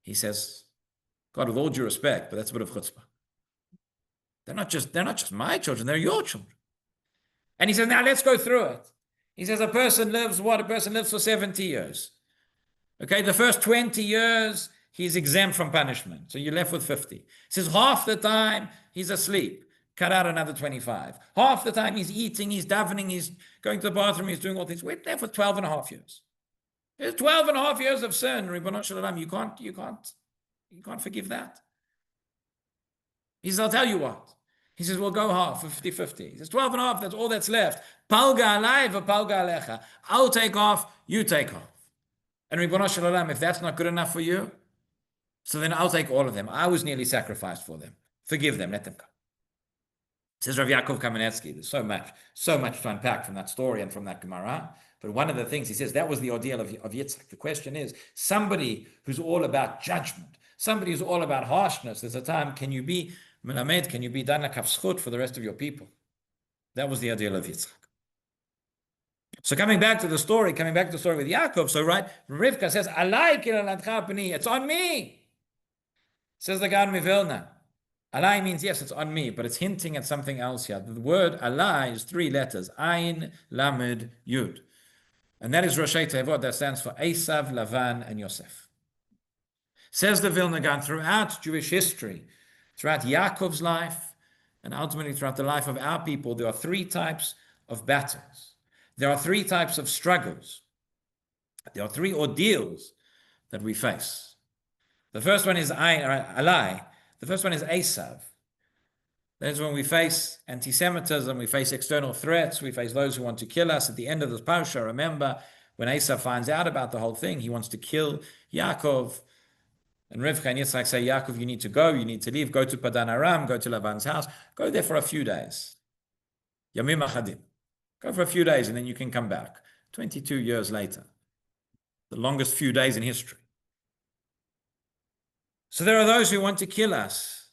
He says, God, with all due respect, but that's a bit of chutzpah. They're not just my children, they're your children. And he says, now let's go through it. He says a person lives for 70 years. Okay, the first 20 years, he's exempt from punishment. So you're left with 50. He says half the time he's asleep. Cut out another 25. Half the time he's eating, he's davening, he's going to the bathroom, he's doing all things. We're left with 12 and a half years. There's 12 and a half years of sin, Ribono Shel Olam. You can't forgive that. He says, I'll tell you what. He says, we'll go half, 50-50. He says, 12 and a half, that's all that's left. Palga alai v'palga alecha. I'll take off, you take off. And Ribono Shel Olam, if that's not good enough for you, so then I'll take all of them. I was nearly sacrificed for them. Forgive them, let them go. Says Rav Yaakov Kamenetsky. There's so much to unpack from that story and from that Gemara. But one of the things he says, that was the ordeal of Yitzchak. The question is, somebody who's all about judgment, somebody who's all about harshness, there's a time, can you be melamed, can you be dan lakaf zchut for the rest of your people? That was the ordeal of Yitzchak. So coming back to the story with Yaakov, so right, Rivka says, Alai kilaladcha pani, it's on me. Says the Gaon Mivilna. Alai means, yes, it's on me, but it's hinting at something else here. The word alai is 3 letters, Ayin, Lamed, Yud. And that is Roshei Tevot, that stands for Esav, Lavan, and Yosef. Says the Vilna Gaon, throughout Jewish history, throughout Yaakov's life, and ultimately throughout the life of our people, there are 3 types of battles. There are 3 types of struggles. There are 3 ordeals that we face. The first one is alai. The first one is Esav. That is when we face anti-Semitism, we face external threats, we face those who want to kill us. At the end of this Parashah, remember, when Esav finds out about the whole thing, he wants to kill Yaakov. And Rivka and Yitzchak say, Yaakov, you need to go, you need to leave, go to Padan Aram, go to Lavan's house, go there for a few days. Yamim achadim. Go for a few days and then you can come back. 22 years later. The longest few days in history. So there are those who want to kill us.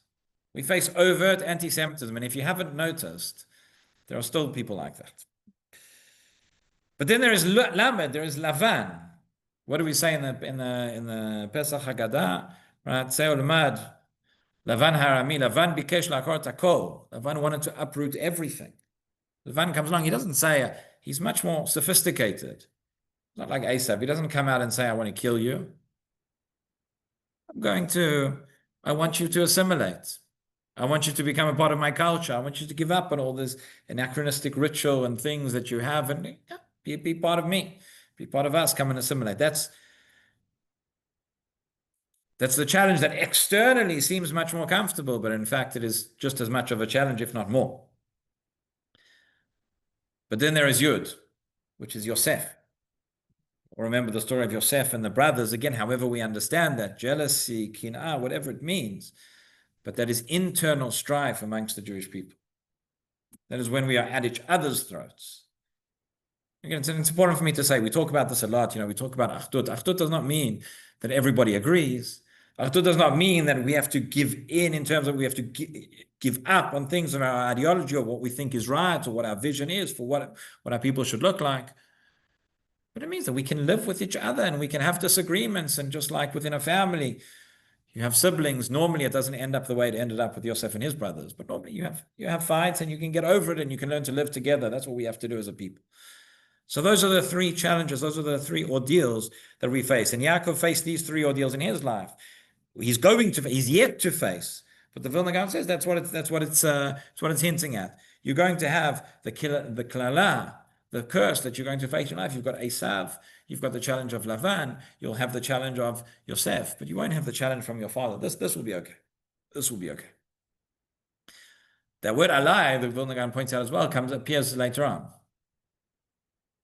We face overt anti-Semitism, and if you haven't noticed, there are still people like that. But then there is Lamed, there is Lavan. What do we say in the Pesach Haggadah? Right? Seol Mad, Lavan Harami, Lavan bikesh lakor takol. Lavan wanted to uproot everything. Lavan comes along, he doesn't say, he's much more sophisticated. Not like Esav. He doesn't come out and say, I want to kill you. I want you to assimilate. I want you to become a part of my culture. I want you to give up on all this anachronistic ritual and things that you have and be part of me. Be part of us. Come and assimilate. That's the challenge that externally seems much more comfortable, but in fact it is just as much of a challenge, if not more. But then there is Yud, which is Yosef. Or remember the story of Yosef and the brothers. Again, however we understand that, jealousy, kin'ah, whatever it means. But that is internal strife amongst the Jewish people. That is when we are at each other's throats. Again, it's important for me to say, we talk about this a lot, we talk about achdut. Achdut does not mean that everybody agrees. Achdut does not mean that we have to give in terms of we have to give up on things of our ideology or what we think is right or what our vision is for what our people should look like. But it means that we can live with each other and we can have disagreements. And just like within a family, you have siblings. Normally, it doesn't end up the way it ended up with Yosef and his brothers. But normally, you have fights and you can get over it and you can learn to live together. That's what we have to do as a people. So those are the 3 challenges. Those are the 3 ordeals that we face. And Yaakov faced these 3 ordeals in his life. He's yet to face. But the Vilna Gaon says that's what it's hinting at. You're going to have the klala, the curse that you're going to face in life. You've got Esav, you've got the challenge of Lavan, you'll have the challenge of Yosef, but you won't have the challenge from your father. This will be okay. This will be okay. That word alai, the Vilna Gaon points out as well, appears later on.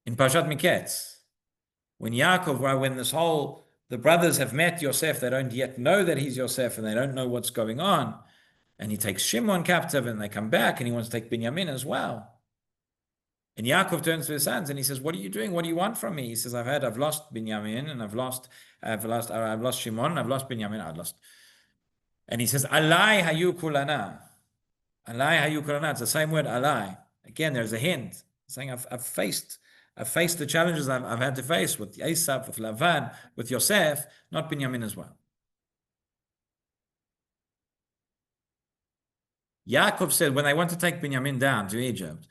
In Parashat Miketz, when the brothers have met Yosef, they don't yet know that he's Yosef and they don't know what's going on. And he takes Shimon captive and they come back and he wants to take Binyamin as well. And Yaakov turns to his sons and he says, what are you doing? What do you want from me? He says, I've lost Binyamin and I've lost Shimon, I've lost Binyamin, And he says, Alai hayu kulana. Alai hayu kulana. It's the same word, alai. Again, there's a hint saying I've faced the challenges I've had to face with Esav, with Lavan, with Yosef, not Binyamin as well. Yaakov said when they want to take Binyamin down to Egypt,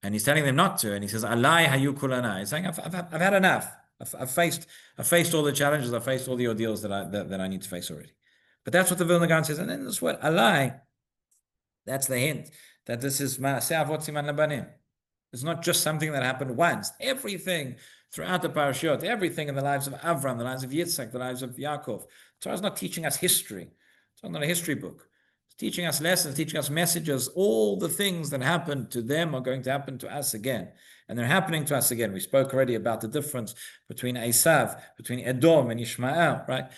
and he's telling them not to, and he says, Alai hayu kulana. He's saying, I've had enough. I've faced all the challenges. I've faced all the ordeals that I need to face already. But that's what the Vilna Gaon says. And then this word alai, that's the hint that this is ma'aseh avot siman labanim. It's not just something that happened once. Everything throughout the parashot, everything in the lives of Avram, the lives of Yitzchak, the lives of Yaakov. Torah is not teaching us history. It's not a history book. It's teaching us lessons, teaching us messages. All the things that happened to them are going to happen to us again. And they're happening to us again. We spoke already about the difference between Esav, between Edom and Ishmael, right?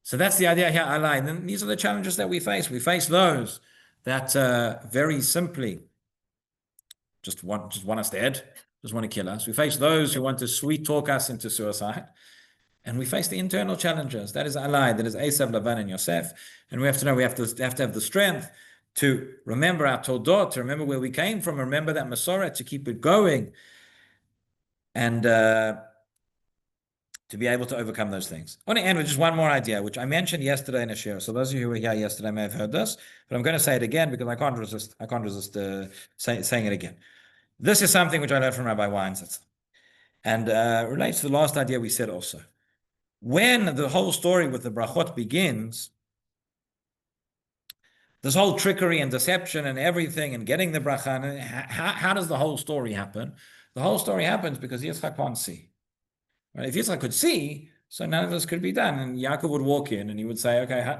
So that's the idea here, Alai. And then these are the challenges that we face. We face those that very simply just want us dead, just want to kill us. We face those who want to sweet talk us into suicide. And we face the internal challenges. That is Alai, that is Esav, Lavan, and Yosef. And we have to know, we have to have the strength to remember our Toledot, to remember where we came from, remember that Masorah, to keep it going, and to be able to overcome those things. I want to end with just one more idea, which I mentioned yesterday in a shiur. So those of you who were here yesterday may have heard this, but I'm going to say it again because I can't resist saying it again. This is something which I learned from Rabbi Wein, and relates to the last idea we said also. When the whole story with the brachot begins, this whole trickery and deception and everything and getting the bracha, and how does the whole story happen? The whole story happens because Yitzchak can't see. Right? If Yitzchak could see, so none of this could be done. And Yaakov would walk in and he would say, okay,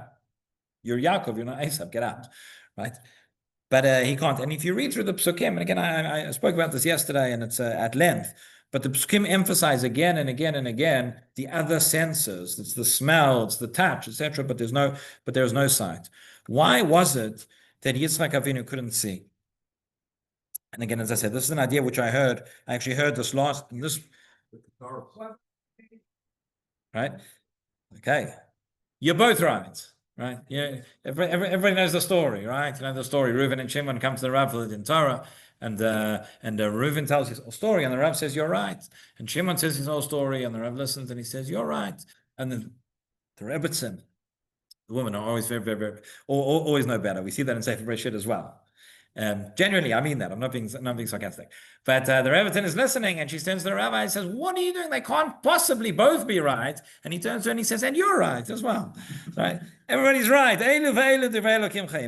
you're Yaakov, you're not Esav, get out. Right? But he can't. And if you read through the psukim, and again, I spoke about this yesterday and it's at length, but the psukim emphasize again and again and again the other senses. It's the smell, it's the touch, etc. But there's no sight. Why was it that Yitzchak Avinu couldn't see? And again, as I said, this is an idea which I actually heard this right? Okay. You're both right. Right? Yeah. Everybody knows the story, right? You know the story. Reuven and Shimon come to the Rav in Torah, and Reuven tells his whole story, and the Rav says, you're right. And Shimon says his whole story, and the Rav listens, and he says, you're right. And then the Rebbetzin, the women are always very, very, very, always know better. We see that in Sefer Bereshit as well. Genuinely, I mean that. I'm not being sarcastic. But the Rebbetzin is listening, and she turns to the rabbi and says, what are you doing? They can't possibly both be right. And he turns to her and he says, and you're right as well. Right? Everybody's right.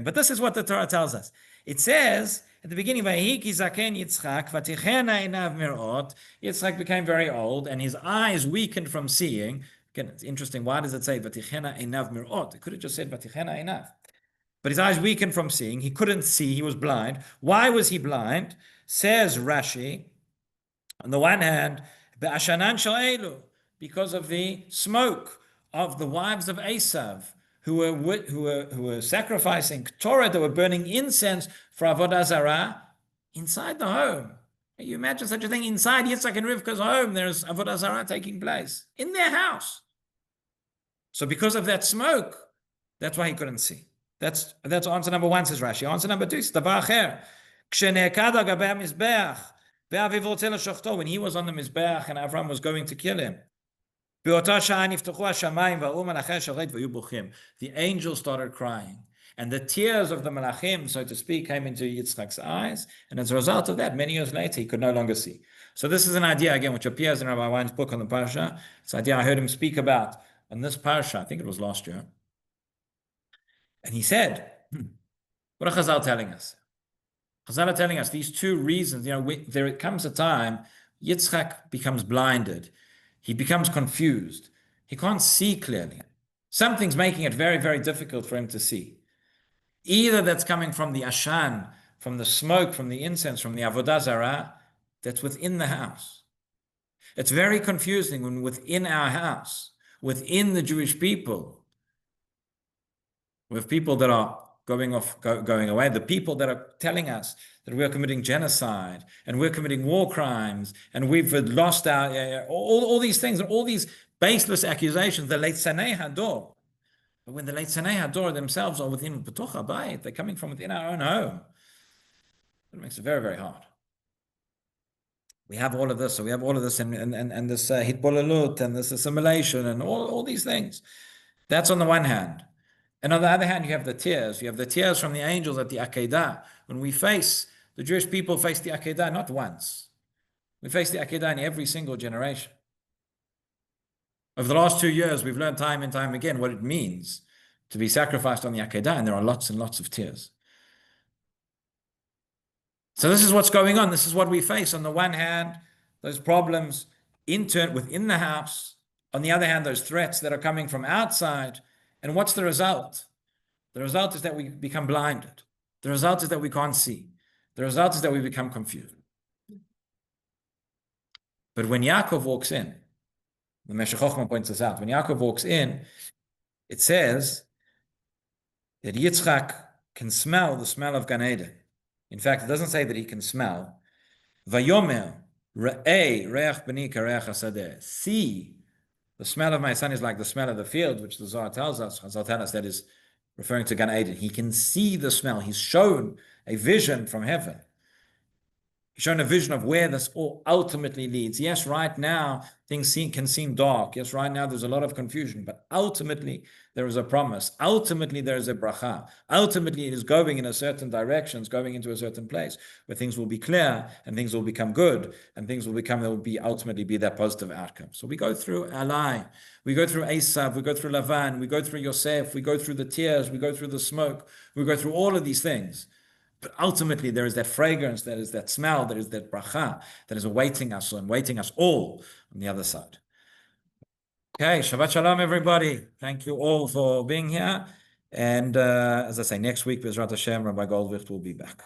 But this is what the Torah tells us. It says at the beginning, Yitzchak became very old, and his eyes weakened from seeing. Again, it's interesting. Why does it say Vatichena einav mirot? It could have just said Vatichena einav. But his eyes weakened from seeing. He couldn't see. He was blind. Why was he blind? Says Rashi, on the one hand, because of the smoke of the wives of Esav, who were sacrificing Torah, that were burning incense for Avodah Zarah inside the home. Can you imagine such a thing? Inside Yitzchak and Rivka's home, there's Avodah Zarah taking place in their house. So because of that smoke, that's why he couldn't see. That's answer number one, says Rashi. Answer number two is davar acher. When he was on the Mizbeach and Avram was going to kill him, the angels started crying. And the tears of the Malachim, so to speak, came into Yitzchak's eyes. And as a result of that, many years later, he could no longer see. So this is an idea, again, which appears in Rabbi Wein's book on the Parashah. It's an idea I heard him speak about on this Parashah. I think it was last year. And he said, what are Chazal telling us? Chazal are telling us these two reasons. There comes a time, Yitzchak becomes blinded. He becomes confused. He can't see clearly. Something's making it very, very difficult for him to see. Either that's coming from the ashan, from the smoke, from the incense, from the avodah zarah, that's within the house. It's very confusing when within our house, within the Jewish people, with people that are going away, the people that are telling us that we're committing genocide and we're committing war crimes and we've lost our all these things and all these baseless accusations, the Leitzanei Hador. But when the Leitzanei Hador themselves are within B'toch HaBayit, they're coming from within our own home, it makes it very, very hard. We have all of this, so we have all of this and this hitbolalut and this assimilation and all these things. That's on the one hand. And on the other hand, you have the tears. You have the tears from the angels at the Akedah. When the Jewish people face the Akedah not once. We face the Akedah in every single generation. Over the last 2 years, we've learned time and time again what it means to be sacrificed on the Akedah, and there are lots and lots of tears. So this is what's going on. This is what we face. On the one hand, those problems within the house. On the other hand, those threats that are coming from outside. And what's the result? The result is that we become blinded. The result is that we can't see. The result is that we become confused. But when Yaakov walks in, the Meshech Chochmah points this out, when Yaakov walks in, it says that Yitzchak can smell the smell of Gan Eden. In fact, it doesn't say that he can smell. Vayomer re'ei reach b'ni kareach hasadeh. See, the smell of my son is like the smell of the field, which the Zohar tells us, Chazal tell us, that is referring to Gan Eden. He can see the smell. He's shown a vision from heaven. He's shown a vision of where this all ultimately leads. Yes, right now things can seem dark. Yes, right now there's a lot of confusion, but ultimately there is a promise. Ultimately there is a bracha. Ultimately it is going in a certain direction, it's going into a certain place where things will be clear and things will become good and things will become, there will be ultimately be that positive outcome. So we go through Alai, we go through Esav, we go through Lavan, we go through Yosef, we go through the tears, we go through the smoke, we go through all of these things. But ultimately, there is that fragrance, there is that smell, there is that bracha that is awaiting us and waiting us all on the other side. Okay, Shabbat Shalom, everybody. Thank you all for being here. And as I say, next week, Bezrat Hashem, Rabbi Goldwicht will be back.